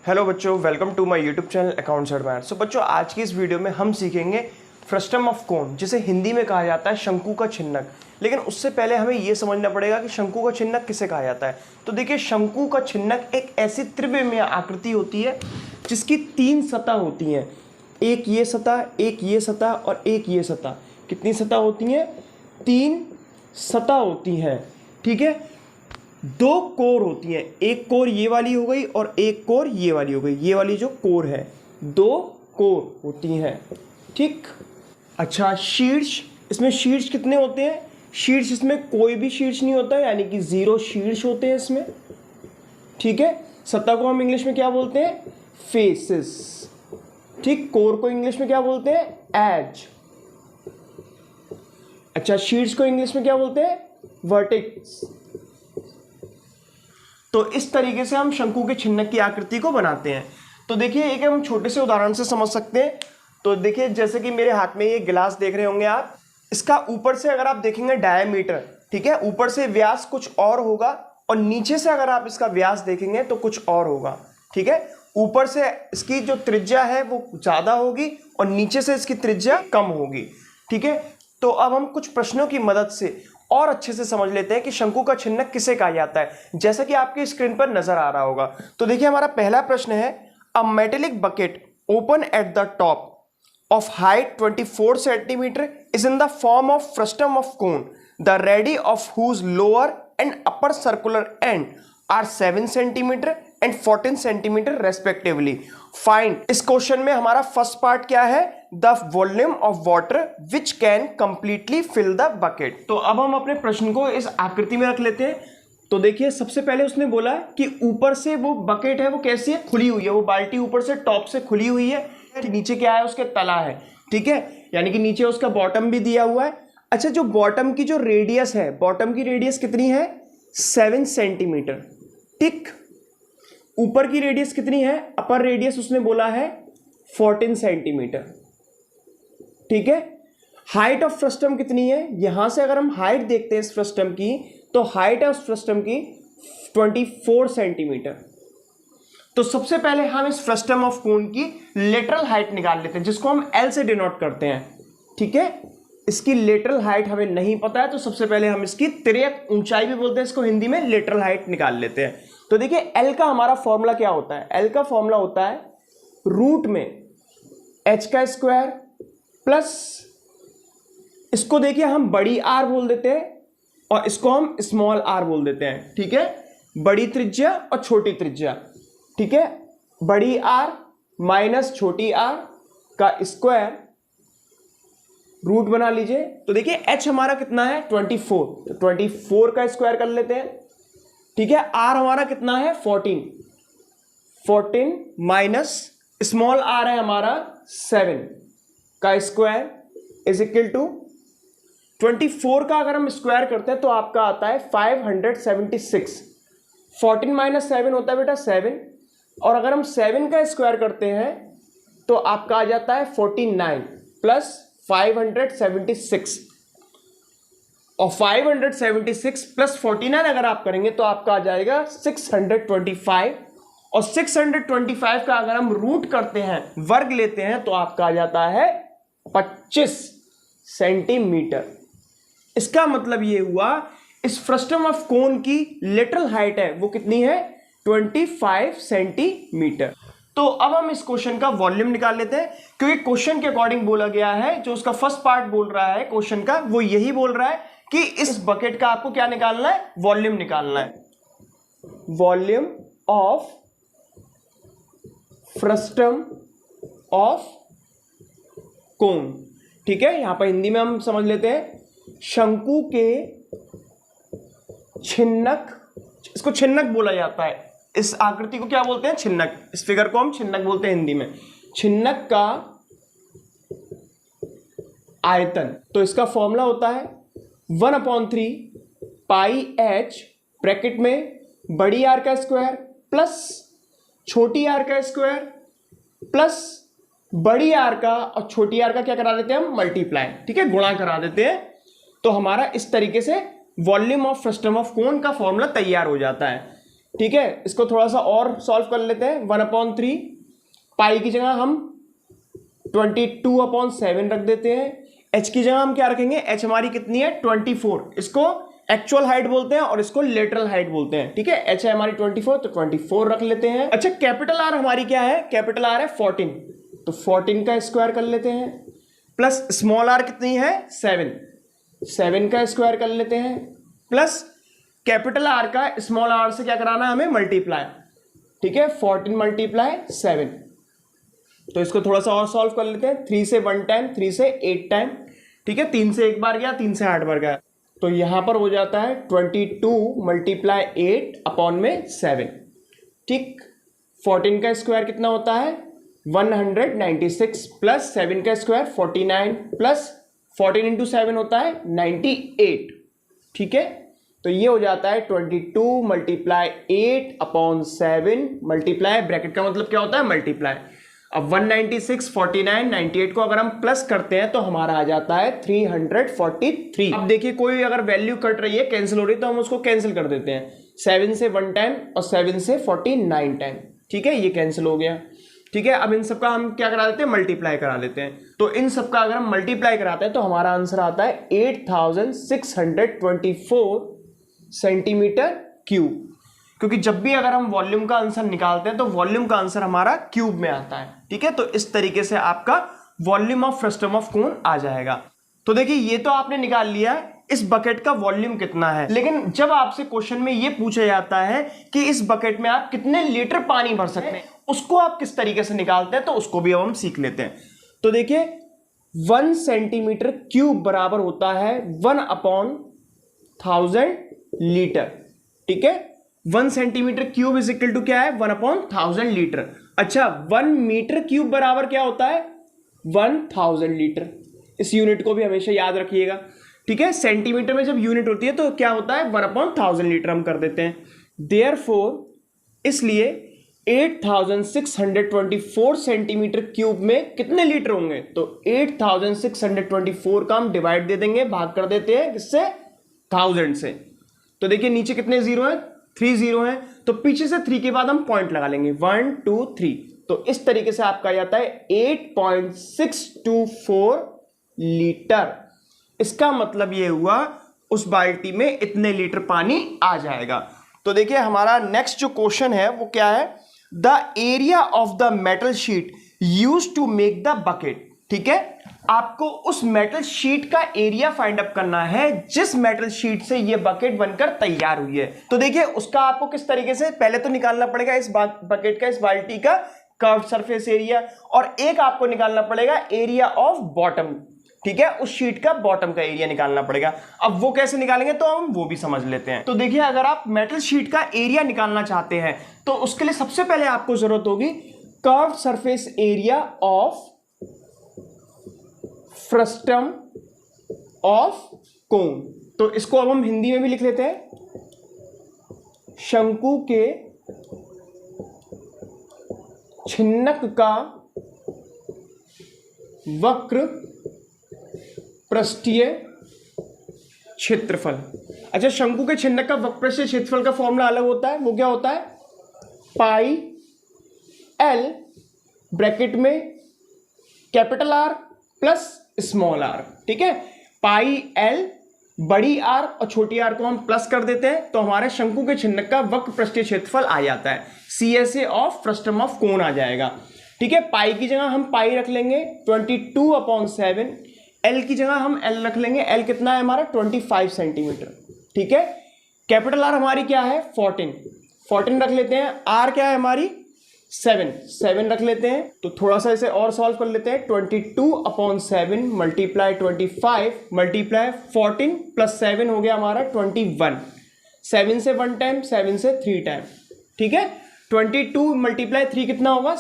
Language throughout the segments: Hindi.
हेलो बच्चों, welcome to my YouTube channel accounts advance. So बच्चों, आज की इस वीडियो में हम सीखेंगे फ्रस्टम ऑफ कोन, जिसे हिंदी में कहा जाता है शंकु का छिन्नक। लेकिन उससे पहले हमें यह समझना पड़ेगा कि शंकु का छिन्नक किसे कहा जाता है। तो देखिए, शंकु का छिन्नक एक ऐसी त्रिविमीय आकृति होती है जिसकी 3 सतह होती हैं। एक ये सतह, एक ये सतह और एक ये सतह। कितनी सतह होती हैं? 3 सतह होती हैं। ठीक है, 2 कोर होती हैं। एक कोर ये वाली हो गई और एक कोर ये वाली हो गई। ये वाली जो कोर है, 2 कोर होती हैं। ठीक। अच्छा, शीर्ष, इसमें शीर्ष कितने होते हैं? शीर्ष इसमें कोई भी शीर्ष नहीं होता है, यानी कि 0 शीर्ष होते हैं इसमें। ठीक है, सतह को हम इंग्लिश में क्या बोलते हैं? फेसेस। ठीक, कोर को इंग्लिश में क्या बोलते हैं? एज। अच्छा, शीर्ष को इंग्लिश में क्या बोलते हैं? वर्टेक्स। तो इस तरीके से हम शंकु के छिन्नक की आकृति को बनाते हैं। तो देखिए, एक हम छोटे से उदाहरण से समझ सकते हैं। तो देखिए, जैसे कि मेरे हाथ में ये गिलास देख रहे होंगे आप, इसका ऊपर से अगर आप देखेंगे डायमीटर, ठीक है, ऊपर से व्यास कुछ और होगा और नीचे से अगर आप इसका व्यास देखेंगे तो कुछ और होगा। ठीक है, ऊपर से इसकी जो त्रिज्या है वो ज्यादा होगी और नीचे से इसकी त्रिज्या कम होगी। ठीक है, तो अब हम कुछ प्रश्नों की मदद से और अच्छे से समझ लेते हैं कि शंकु का छिन्नक किसे कहा जाता है, जैसा कि आपकी स्क्रीन पर नजर आ रहा होगा। तो देखिए, हमारा पहला प्रश्न है, a metallic bucket open at the top of height 24 centimeter is in the form of frustum of cone, the radii of whose lower and upper circular end are 7 centimeter and 14 centimeter respectively. Find, इस क्वेश्चन में हमारा फर्स्ट पार्ट क्या है? The volume of water which can completely fill the bucket. तो अब हम अपने प्रश्न को इस आकृति में रख लेते हैं। तो देखिए, सबसे पहले उसने बोला कि ऊपर से वो बकेट है वो कैसी है? खुली हुई है। वो बाल्टी ऊपर से टॉप से खुली हुई है। नीचे क्या है? उसके तला है। ठीक है, यानी कि नीचे उसका बॉटम भी दिया हुआ है। अच्छा, जो बॉटम की जो रेडियस है, बॉटम की रेडियस कितनी है? 7 सेंटीमीटर। ठीक, ऊपर की रेडियस कितनी है? अपर रेडियस उसने बोला है 14 सेंटीमीटर। ठीक है, हाइट ऑफ फ्रस्टम कितनी है? यहां से अगर हम हाइट देखते हैं इस फ्रस्टम की, तो हाइट है उस फ्रस्टम की 24 सेंटीमीटर। तो सबसे पहले हम इस फ्रस्टम ऑफ कोन की लेटरल हाइट निकाल लेते हैं, जिसको हम L से डिनोट करते हैं। ठीक है, इसकी लेटरल हाइट हमें नहीं पता है, तो सबसे पहले हम इसकी तिर्यक ऊंचाई भी बोलते हैं, इसको हिंदी में लेटरल हाइट निकाल लेते हैं। तो देखिए, L का हमारा फॉर्मूला क्या होता है? L का फॉर्मूला होता है रूट में h का स्क्वायर प्लस, इसको देखिए हम बड़ी R बोल देते हैं और इसको हम स्मॉल r बोल देते हैं। ठीक है, बड़ी त्रिज्या और छोटी त्रिज्या। ठीक है, बड़ी R माइनस छोटी R का स्क्वायर रूट बना लीजिए। तो देखिए, h हमारा कितना है? 24, तो 24 का स्क्वायर कर लेते हैं। ठीक है, R हमारा कितना है? 14, 14 माइनस स्मॉल r है हमारा 7 का स्क्वायर इज इक्वल टू 24 का अगर हम स्क्वायर करते हैं तो आपका आता है 576। 14 माइनस 7 होता है बेटा 7, और अगर हम 7 का स्क्वायर करते हैं तो आपका आ जाता है 49 प्लस 576, और 576 प्लस 49 अगर आप करेंगे तो आपका आ जाएगा 625, और 625 का अगर हम रूट करते हैं, वर्ग लेते हैं, तो आपका आ जाता है 25 सेंटीमीटर। इसका मतलब ये हुआ, इस फ्रस्टम ऑफ कोन की लेटरल हाइट है वो कितनी है? 25 सेंटीमीटर। तो अब हम इस क्वेश्चन का वॉल्यूम निकाल लेते हैं, क्योंकि क्वेश्चन के अकॉर्डिंग बोला गया है, जो उसका फर्स्ट पार्ट बोल रहा है क्वेश्चन का, वो यही बोल रहा है कि इस बकेट का आपको क्या निकालना है? वॉल्यूम निकालना है। वॉल्यूम ऑफ फ्रस्टम ऑफ कोन। ठीक है, यहां पर हिंदी में हम समझ लेते हैं, शंकु के छिन्नक, इसको छिन्नक बोला जाता है। इस आकृति को क्या बोलते हैं? छिन्नक। इस फिगर को हम छिन्नक बोलते हैं हिंदी में। छिन्नक का आयतन, तो इसका फॉर्मूला होता है 1/3 पाई h ब्रैकेट में बड़ी R का स्क्वायर प्लस छोटी R का स्क्वायर प्लस बड़ी R का और छोटी R का क्या करा देते हैं हम? मल्टीप्लाई। ठीक है, गुणा करा देते हैं। तो हमारा इस तरीके से वॉल्यूम ऑफ फ्रस्टम ऑफ कोन का फॉर्मूला तैयार हो जाता है। ठीक है, इसको थोड़ा सा और सॉल्व कर लेते हैं। 1/3 पाई की जगह हम 22/7 रख देते हैं। h की जगह हम क्या रखेंगे, h हमारी कितनी है 24, इसको एक्चुअल हाइट बोलते हैं और इसको लेटरल हाइट बोलते हैं। ठीक है, h है हमारी 24 तो 24 रख लेते हैं। अच्छा कैपिटल R हमारी क्या है, कैपिटल R है 14, तो 14 का स्क्वायर कर लेते हैं, प्लस स्मॉल r कितनी है 7 का स्क्वायर कर लेते हैं, प्लस कैपिटल R का स्मॉल r से क्या कराना है हमें मल्टीप्लाई। ठीक है, 14 × 7, तो इसको थोड़ा सा और सॉल्व कर लेते हैं। 3 से 1 टाइम, 3 से 8 टाइम। ठीक है, 3 से 1 बार गया, 3 से 8 बार गया, तो यहां पर हो जाता है 22 × 8/7। ठीक, 14 का स्क्वायर कितना होता है 196, प्लस 7 का स्क्वायर 49, प्लस 14 × 7 होता है 98। ठीक है, तो ये हो जाता है 22 × 8/7 मल्टीप्लाई, ब्रैकेट का मतलब क्या होता है मल्टीप्लाई। अब 196, 49, 98 को अगर हम प्लस करते हैं तो हमारा आ जाता है 343। अब देखिए कोई अगर वैल्यू कट रही है, कैंसिल हो रही है, तो हम उसको कैंसिल कर देते हैं। 7 से 1 टाइम और 7 से 49 टाइम। ठीक है, ये कैंसिल हो गया। ठीक है, अब इन सबका हम क्या करा देते हैं मल्टीप्लाई करा देते हैं। तो इन सबका अगर हम मल्टीप्लाई कराते हैं तो हमारा आंसर आता है 8624 सेंटीमीटर क्यूब, क्योंकि जब भी अगर हम वॉल्यूम का आंसर निकालते हैं तो वॉल्यूम का आंसर हमारा क्यूब में आता है। ठीक है, तो इस तरीके से आपका volume of frustum of cone आ जाएगा। तो देखिए ये तो आपने निकाल लिया इस बकेट का वॉल्यूम कितना है, लेकिन जब आपसे क्वेश्चन में ये पूछा जाता है कि इस बकेट में आप कितने लीटर पानी भर सकते हैं, उसको आप किस तरीके से निकालते हैं, तो उसको भी अब हम सीख लेते हैं। तो देखिए 1 सेंटीमीटर क्यूब बराबर होता है 1/1000 लीटर। ठीक है, 1 centimetre cube is equal to क्या है 1/1000 लीटर। अच्छा 1 मीटर क्यूब बराबर क्या होता है 1000 लीटर। इस यूनिट को भी हमेशा याद रखिएगा। ठीक है, सेंटीमीटर में जब यूनिट होती है तो क्या होता है 1/1000 लीटर हम कर देते हैं। देयरफॉर इसलिए 8624 सेंटीमीटर क्यूब में कितने लीटर होंगे, तो 8624 का हम डिवाइड दे देंगे, भाग कर देते हैं किससे 1000 से। तो देखिए नीचे कितने जीरो हैं 3 जीरो हैं, तो पीछे से 3 के बाद हम पॉइंट लगा लेंगे 1 2 3। तो इस तरीके से आपका जाता है 8.624 लीटर। इसका मतलब ये हुआ उस बाल्टी में इतने लीटर पानी आ जाएगा। तो देखिए हमारा नेक्स्ट जो क्वेश्चन है वो क्या है, the area of the metal sheet used to make the bucket. ठीक है, आपको उस मेटल शीट का एरिया फाइंड अप करना है जिस मेटल शीट से ये बकेट बनकर तैयार हुई है। तो देखिए उसका आपको किस तरीके से पहले तो निकालना पड़ेगा इस बकेट का, इस बाल्टी का कर्व्ड सरफेस एरिया, और एक आपको निकालना पड़ेगा एरिया ऑफ बॉटम। ठीक है, उस शीट का बॉटम का एरिया निकालना पड़ेगा। अब वो कैसे निकालेंगे तो हम वो भी समझ लेते हैं। तो देखिए अगर आप मेटल शीट का एरिया निकालना चाहते हैं तो उसके लिए सबसे पहले आपको जरूरत होगी curved surface area of frustum of कोन। तो इसको अब हम हिंदी में भी लिख लेते हैं, शंकु के छिन्नक का वक्र पृष्ठीय क्षेत्रफल। अच्छा शंकु के छिन्नक का वक्र पृष्ठीय क्षेत्रफल का फॉर्मूला अलग होता है, वो क्या होता है पाई एल ब्रैकेट में capital R plus small R. ठीक है, पाई एल बड़ी आर और छोटी आर को हम प्लस कर देते हैं तो हमारे शंकु के छिन्नक का वक्र पृष्ठीय क्षेत्रफल आ जाता है, CSA of frustum of cone आ जाएगा। ठीक है, पाई की जगह हम पाई रख लेंगे 22/7, एल की जगह हम एल रख लेंगे, एल कितना है हमारा 25 सेंटीमीटर। ठीक है, कैपिटल आर हमारी क्या है 14 रख लेते हैं, आर क्या है हमारी 7 रख लेते हैं। तो थोड़ा सा इसे और सॉल्व कर लेते हैं, 22/7 मल्टीप्लाई 25 मल्टीप्लाई 14 प्लस 7 हो गया हमारा 21। 7 से 1 टाइम, 7 से 3 टाइम। ठीक है, 22 मल्टीप्लाई 3 कितना होगा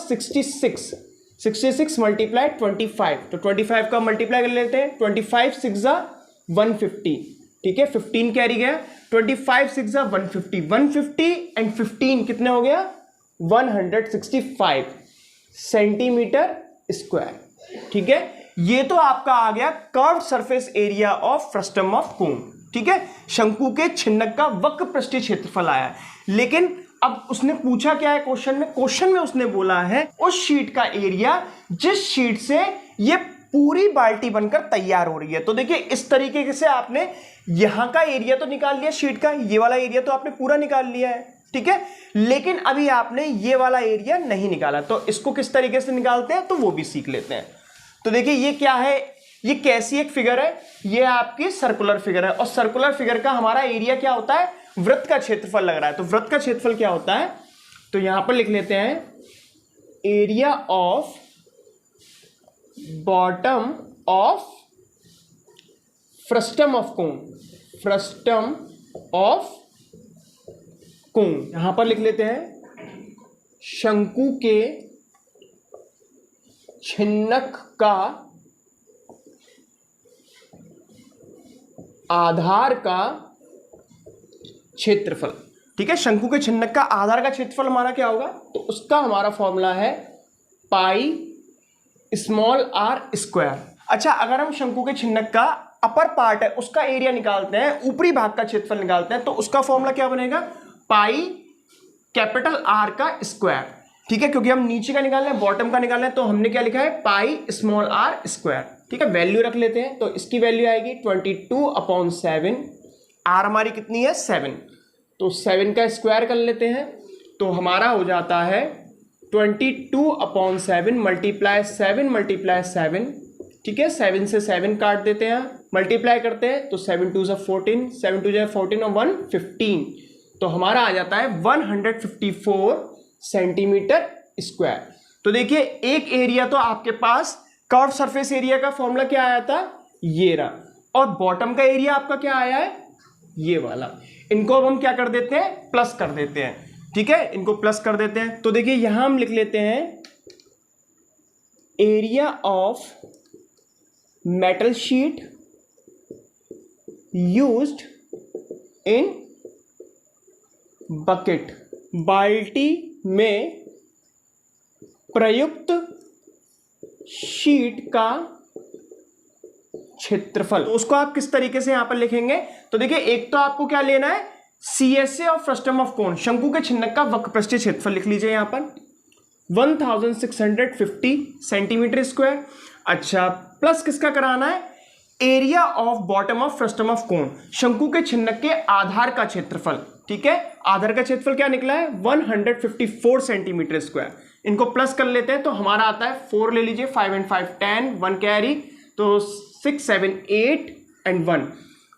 66 मल्टीप्लाई 25, तो 25 का मल्टीप्लाई कर लेते हैं, 25 6 150। ठीक है, 15 कैरी गया, 25 6 150, 150 एंड 15 कितने हो गया 165 सेंटीमीटर स्क्वायर। ठीक है, ये तो आपका आ गया curved surface area of frustum of कोन। ठीक है, शंकु के छिन्नक का वक्र पृष्ठीय क्षेत्रफल आया, लेकिन अब उसने पूछा क्या है क्वेश्चन में उसने बोला है उस शीट का एरिया जिस शीट से ये पूरी बाल्टी बनकर तैयार हो रही है। तो देखिए इस तरीके से आपने यहां का एरिया तो निकाल लिया शीट का, ये वाला एरिया तो आपने पूरा निकाल लिया है, ठीक है, लेकिन अभी आपने ये वाला एरिया नहीं निकाला। तो इसको किस तरीके से निकालते हैं तो वो भी सीख लेते हैं। तो देखिए ये क्या है, ये कैसी एक फिगर है, ये आपकी सर्कुलर फिगर है और सर्कुलर फिगर का हमारा एरिया क्या होता है, वृत्त का क्षेत्रफल लग रहा है। तो वृत्त का क्षेत्रफल क्या होता है, तो यहां पर लिख लेते हैं area of bottom of frustum of cone, frustum of कोन। यहां पर लिख लेते हैं शंकु के छिन्नक का आधार का क्षेत्रफल, ठीक है, शंकु के छिन्नक का आधार का क्षेत्रफल हमारा क्या होगा, तो उसका हमारा फॉर्मूला है पाई स्मॉल आर स्क्वायर। अच्छा, अगर हम शंकु के छिन्नक का अपर पार्ट है उसका एरिया निकालते हैं, ऊपरी भाग का क्षेत्रफल निकालते हैं, तो उसका फॉर्मूला क्या बनेगा, पाई कैपिटल आर का स्क्वायर, ठीक है, क्योंकि हम नीचे का निकालना है बॉटम का निकालना है, तो हमने क्या लिखा है पाई स्मॉल आर स्क्वायर, ठीक है। वैल्यू रख लेते हैं, तो इसकी वैल्यू आएगी 22/7, आर हमारी कितनी है 7, तो 7 का स्क्वायर कर लेते हैं, तो हमारा हो जाता है 22/7 मल्टीप्लाई 7, ठीक है, 7 से 7 काट देते हैं, मल्टीप्लाई करते हैं तो 7 2 14, 7 2 14 और 1 15, तो हमारा आ जाता है 154 सेंटीमीटर स्क्वायर। तो देखिए एक एरिया तो आपके पास कर्व सरफेस एरिया का फॉर्मूला क्या आया था, ये रहा, और बॉटम का एरिया आपका क्या आया है, ये वाला। इनको अब हम क्या कर देते हैं, प्लस कर देते हैं, ठीक है, इनको प्लस कर देते हैं। तो देखिए यहां हम लिख लेते हैं area of metal sheet used in bucket, बाल्टी में प्रयुक्त शीट का क्षेत्रफल। तो उसको आप किस तरीके से यहां पर लिखेंगे, तो देखिए एक तो आपको क्या लेना है, CSA ऑफ फ्रस्टम ऑफ कोन, शंकु के छिन्नक का वक्रपृष्ठीय क्षेत्रफल लिख लीजिए यहां पर 1650 सेंटीमीटर स्क्वायर। अच्छा, प्लस किसका कराना है, area of bottom of frustum of कोन, शंकु के छिन्नक के आधार का क्षेत्रफल, ठीक है, आधार का क्षेत्रफल क्या निकला है 154 सेंटीमीटर स्क्वायर। इनको प्लस कर लेते हैं तो हमारा आता है 4 ले लीजिए, 5 and 5 10, 1 कैरी, तो 6 7 8 and 1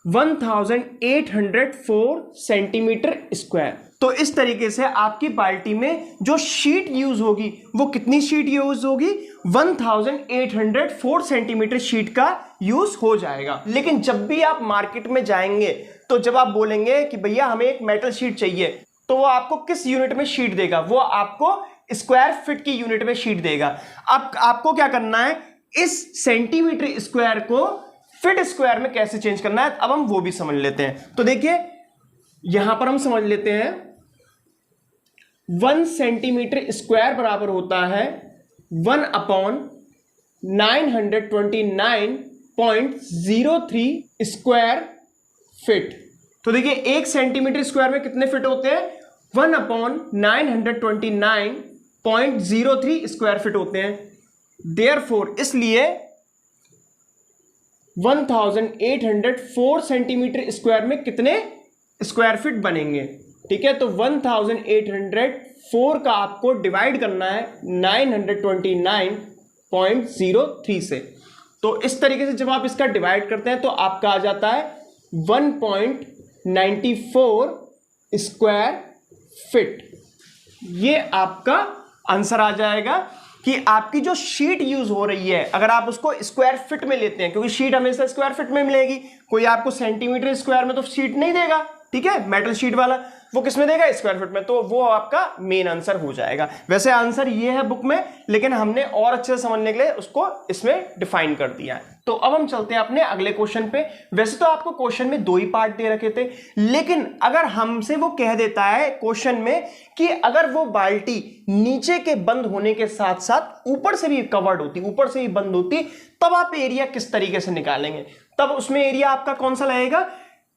1804 सेंटीमीटर स्क्वायर। तो इस तरीके से आपकी बाल्टी में जो शीट यूज होगी वो कितनी शीट यूज होगी, 1804 सेंटीमीटर शीट का यूज हो जाएगा। लेकिन जब भी आप मार्केट में जाएंगे तो जब आप बोलेंगे कि भैया हमें एक मेटल शीट चाहिए, तो वो आपको किस यूनिट में शीट देगा, वो आपको स्क्वायर फीट की यूनिट में शीट देगा। अब आपको क्या करना है, इस सेंटीमीटर स्क्वायर को फीट स्क्वायर में कैसे चेंज करना है, अब हम वो भी समझ लेते हैं। तो देखिए यहां पर हम समझ लेते हैं 1 सेंटीमीटर स्क्वायर बराबर होता है 1/929.03 स्क्वायर फीट। तो देखिए 1 सेंटीमीटर स्क्वायर में कितने फीट होते हैं, 1/929.03 स्क्वायर फीट होते हैं। देयरफॉर इसलिए 1804 सेंटीमीटर स्क्वायर में कितने स्क्वायर फीट बनेंगे, ठीक है। तो 1804 का आपको डिवाइड करना है 929.03 से। तो इस तरीके से जब आप इसका डिवाइड करते हैं तो आपका आ जाता है 1.94 स्क्वायर फीट। ये आपका आंसर आ जाएगा कि आपकी जो शीट यूज हो रही है, अगर आप उसको स्क्वायर फीट में लेते हैं, क्योंकि शीट हमेशा स्क्वायर फीट में मिलेगी, कोई आपको सेंटीमीटर स्क्वायर में तो शीट नहीं देगा, ठीक है, मेटल शीट वाला वो किस में देगा, स्क्वायर फीट में, तो वो आपका मेन आंसर हो जाएगा। वैसे आंसर ये है बुक में, लेकिन हमने और अच्छे से समझने के लिए उसको इसमें डिफाइन कर दिया है। तो अब हम चलते हैं अपने अगले क्वेश्चन पे। वैसे तो आपको क्वेश्चन में 2 ही पार्ट दे रखे थे, लेकिन अगर हमसे वो कह देता है क्वेश्चन में कि अगर वो बाल्टी नीचे के बंद होने के साथ साथ ऊपर से भी कवर्ड होती, ऊपर से भी बंद होती, तब आप एरिया किस तरीके से निकालेंगे, तब उसमें एरिया आपका कौन सा लगेगा,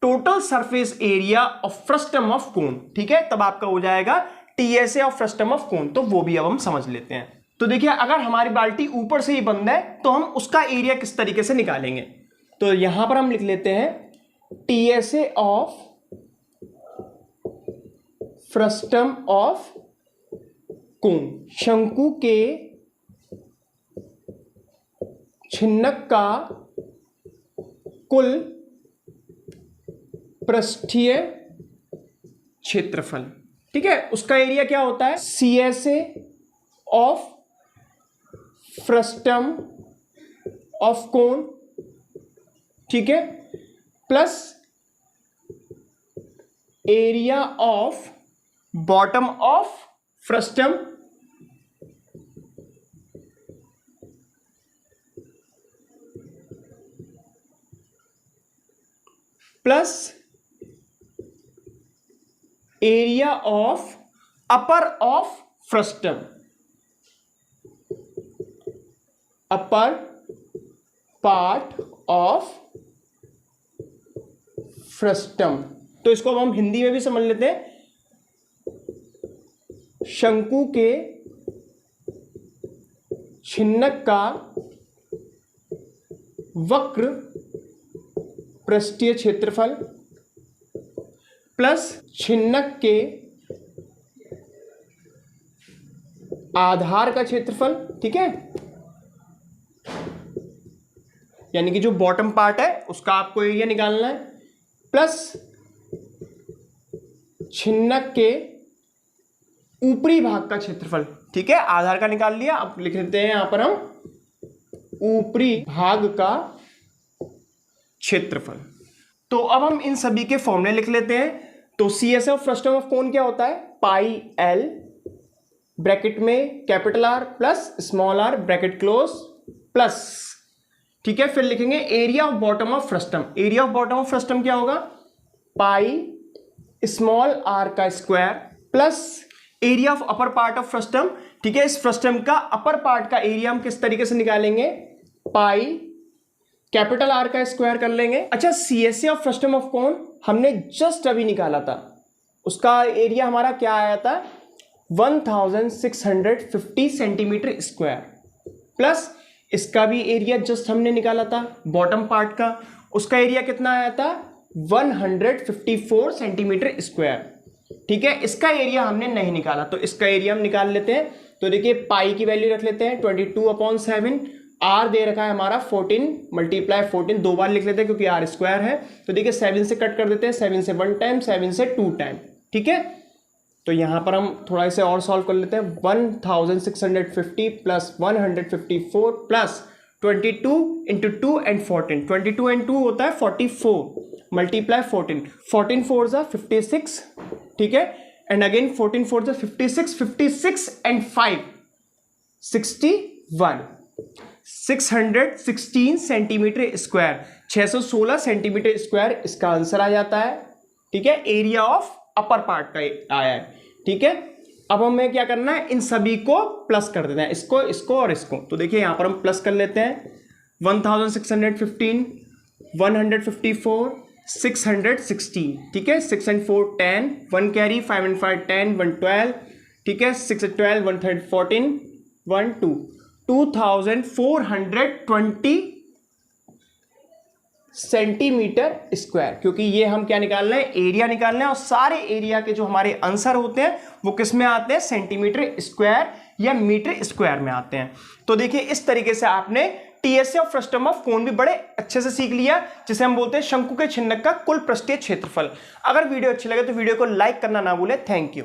total surface area of frustum of कोन। ठीक है, तब आपका हो जाएगा टीएसए ऑफ फ्रस्टम ऑफ कोन। तो वो भी अब हम समझ लेते हैं। तो देखिए, अगर हमारी बाल्टी ऊपर से ही बंद है तो हम उसका एरिया किस तरीके से निकालेंगे। तो यहां पर हम लिख लेते हैं टीएसए ऑफ फ्रस्टम ऑफ कोन, शंकु के छिन्नक का कुल पृष्ठीय क्षेत्रफल। ठीक है, उसका एरिया क्या होता है, सीएसए ऑफ फ्रस्टम ऑफ कोन, ठीक है, plus area of bottom of frustum plus area of upper of frustum, upper part of frustum. तो इसको अब हम हिंदी में भी समझ लेते हैं, शंकु के छिन्नक का वक्र पृष्ठीय क्षेत्रफल प्लस छिन्नक के आधार का क्षेत्रफल। ठीक है, यानी कि जो बॉटम पार्ट है उसका आपको एरिया निकालना है, प्लस छिन्नक के ऊपरी भाग का क्षेत्रफल। ठीक है, आधार का निकाल लिया, अब लिख लेते हैं यहां पर हम ऊपरी भाग का क्षेत्रफल। तो अब हम इन सभी के फॉर्मूले लिख लेते हैं। तो CSA of frustum of cone क्या होता है, पाई एल ब्रैकेट में capital R plus small R bracket close plus, ठीक है, फिर लिखेंगे area of bottom of frustum. Area of bottom of frustum क्या होगा, पाई स्मॉल आर का square plus area of upper part of frustum. ठीक है, इस फ्रस्टम का अपर पार्ट का एरिया हम किस तरीके से निकालेंगे, पाई कैपिटल आर का स्क्वायर कर लेंगे। अच्छा, सीएसए ऑफ फ्रस्टम ऑफ कोन हमने जस्ट अभी निकाला था, उसका एरिया हमारा क्या आया था 1650 सेंटीमीटर स्क्वायर, प्लस इसका भी एरिया जस्ट हमने निकाला था बॉटम पार्ट का, उसका एरिया कितना आया था 154 सेंटीमीटर स्क्वायर। ठीक है, इसका एरिया हमने नहीं निकाला, तो इसका एरिया हम निकाल लेते हैं। तो देखिए, पाई की वैल्यू रख लेते हैं 22/7, आर दे रखा है हमारा 14 × 14, दो बार लिख लेते हैं क्योंकि आर स्क्वायर है। तो देखिए 7 से कट कर देते हैं, 7 से 1 टाइम, 7 से 2 टाइम। ठीक है, तो यहां पर हम थोड़ा इसे और सॉल्व कर लेते हैं। 1650 प्लस 154 प्लस 22 × 2 एंड 14, 22 एंड 2 होता है 44 × 14, 14 4 ज़ा 56। ठीक है, एंड अगेन 14 4 ज़ा 56, 56 and 5 61, 616 centimetre square, 616 centimetre square इसका आंसर आ जाता है। ठीक है, एरिया ऑफ अपर पार्ट का आया है। ठीक है, अब हमें क्या करना है, इन सभी को प्लस कर देना है, इसको इसको और इसको। तो देखिए यहां पर हम प्लस कर लेते हैं 1615, 154, 616। ठीक है, 6 and 4 10, 1 कैरी, 5 and 5 10, 1 12। ठीक है, 6 and 12, 1 3 14, 1 2, 2420 सेंटीमीटर स्क्वायर, क्योंकि ये हम क्या निकालना है, एरिया निकालना है, और सारे एरिया के जो हमारे आंसर होते हैं वो किस में आते हैं, सेंटीमीटर स्क्वायर या मीटर स्क्वायर में आते हैं। तो देखिए इस तरीके से आपने टीएसए ऑफ फ्रस्टम ऑफ कोन भी बड़े अच्छे से सीख लिया, जिसे हम बोलते हैं शंकु के छिन्नक का कुल पृष्ठीय क्षेत्रफल। अगर वीडियो अच्छी लगे तो वीडियो को लाइक करना ना भूलें। Thank you.